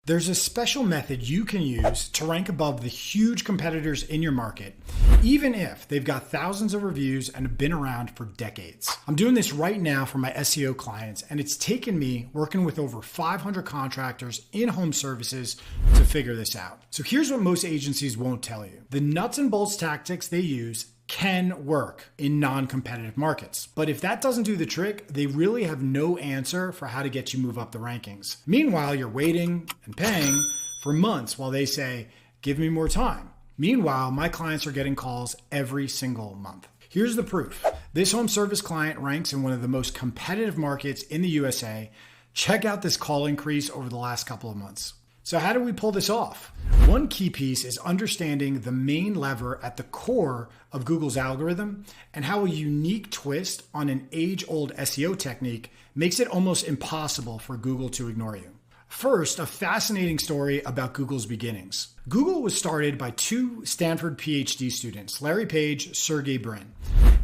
There's a special method you can use to rank above the huge competitors in your market, even if they've got thousands of reviews and have been around for decades. I'm doing this right now for my SEO clients, and it's taken me working with over 500 contractors in home services to figure this out. So here's what most agencies won't tell you. The nuts and bolts tactics they use can work in non-competitive markets. But if that doesn't do the trick, they really have no answer for how to get you move up the rankings. Meanwhile, you're waiting and paying for months while they say, give me more time. Meanwhile, my clients are getting calls every single month. Here's the proof. This home service client ranks in one of the most competitive markets in the USA. Check out this call increase over the last couple of months. So how do we pull this off? One key piece is understanding the main lever at the core of Google's algorithm and how a unique twist on an age-old SEO technique makes it almost impossible for Google to ignore you. First, a fascinating story about Google's beginnings. Google was started by two Stanford PhD students, Larry Page, Sergey Brin.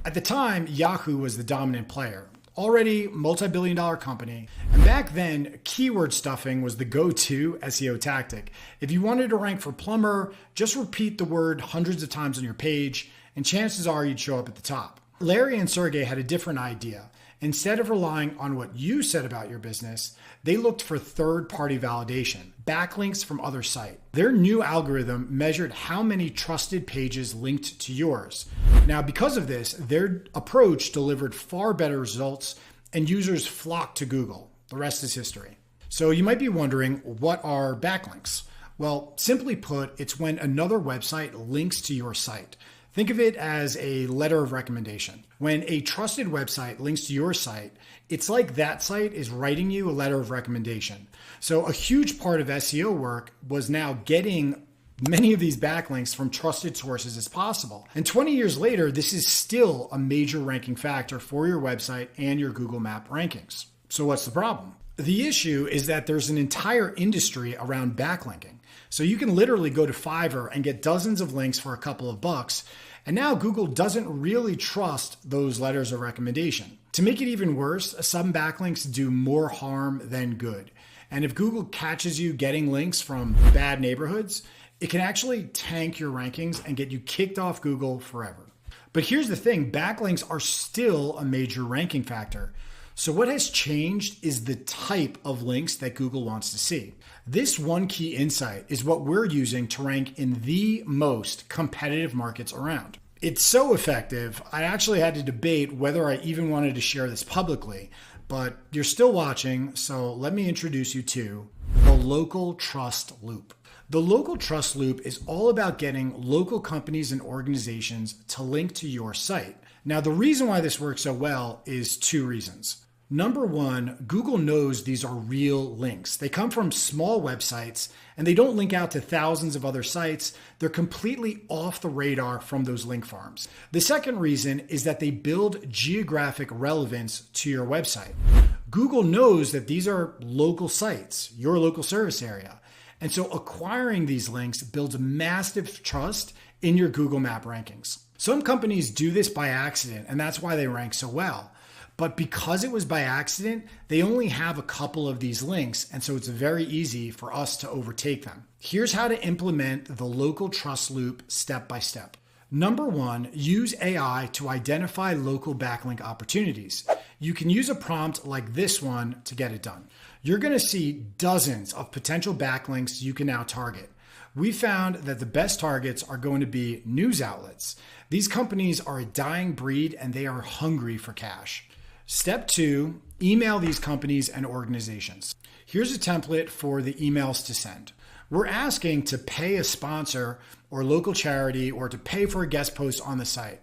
At the time, Yahoo was the dominant player. Already multi-billion-dollar company. And back then, keyword stuffing was the go-to SEO tactic. If you wanted to rank for plumber, just repeat the word hundreds of times on your page, and chances are you'd show up at the top. Larry and Sergey had a different idea. Instead of relying on what you said about your business, they looked for third-party validation, backlinks from other sites. Their new algorithm measured how many trusted pages linked to yours. Now, because of this, their approach delivered far better results and users flocked to Google. The rest is history. So you might be wondering, what are backlinks? Well, simply put, it's when another website links to your site. Think of it as a letter of recommendation. When a trusted website links to your site, it's like that site is writing you a letter of recommendation. So a huge part of SEO work was now getting many of these backlinks from trusted sources as possible. And 20 years later, this is still a major ranking factor for your website and your Google Map rankings. So what's the problem? The issue is that there's an entire industry around backlinking. So you can literally go to Fiverr and get dozens of links for a couple of bucks. And now Google doesn't really trust those letters of recommendation. To make it even worse, some backlinks do more harm than good. And if Google catches you getting links from bad neighborhoods, it can actually tank your rankings and get you kicked off Google forever. But here's the thing, backlinks are still a major ranking factor. So what has changed is the type of links that Google wants to see. This one key insight is what we're using to rank in the most competitive markets around. It's so effective, I actually had to debate whether I even wanted to share this publicly, but you're still watching, so let me introduce you to the local trust loop. The local trust loop is all about getting local companies and organizations to link to your site. Now, the reason why this works so well is two reasons. Number one, Google knows these are real links. They come from small websites and they don't link out to thousands of other sites. They're completely off the radar from those link farms. The second reason is that they build geographic relevance to your website. Google knows that these are local sites, your local service area. And so acquiring these links builds massive trust in your Google Map rankings. Some companies do this by accident, and that's why they rank so well. But because it was by accident, they only have a couple of these links, and so it's very easy for us to overtake them. Here's how to implement the local trust loop step by step. Number one, use AI to identify local backlink opportunities. You can use a prompt like this one to get it done. You're going to see dozens of potential backlinks you can now target. We found that the best targets are going to be news outlets. These companies are a dying breed and they are hungry for cash. Step two, email these companies and organizations. Here's a template for the emails to send. We're asking to pay a sponsor or local charity or to pay for a guest post on the site.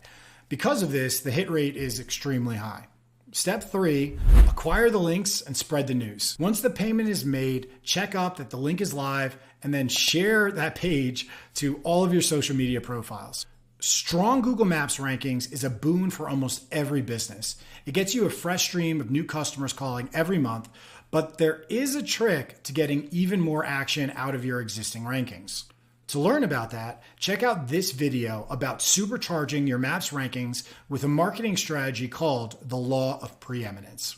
Because of this, the hit rate is extremely high. Step three, acquire the links and spread the news. Once the payment is made, check up that the link is live and then share that page to all of your social media profiles. Strong Google Maps rankings is a boon for almost every business. It gets you a fresh stream of new customers calling every month, but there is a trick to getting even more action out of your existing rankings. To learn about that, check out this video about supercharging your Maps rankings with a marketing strategy called the Law of Preeminence.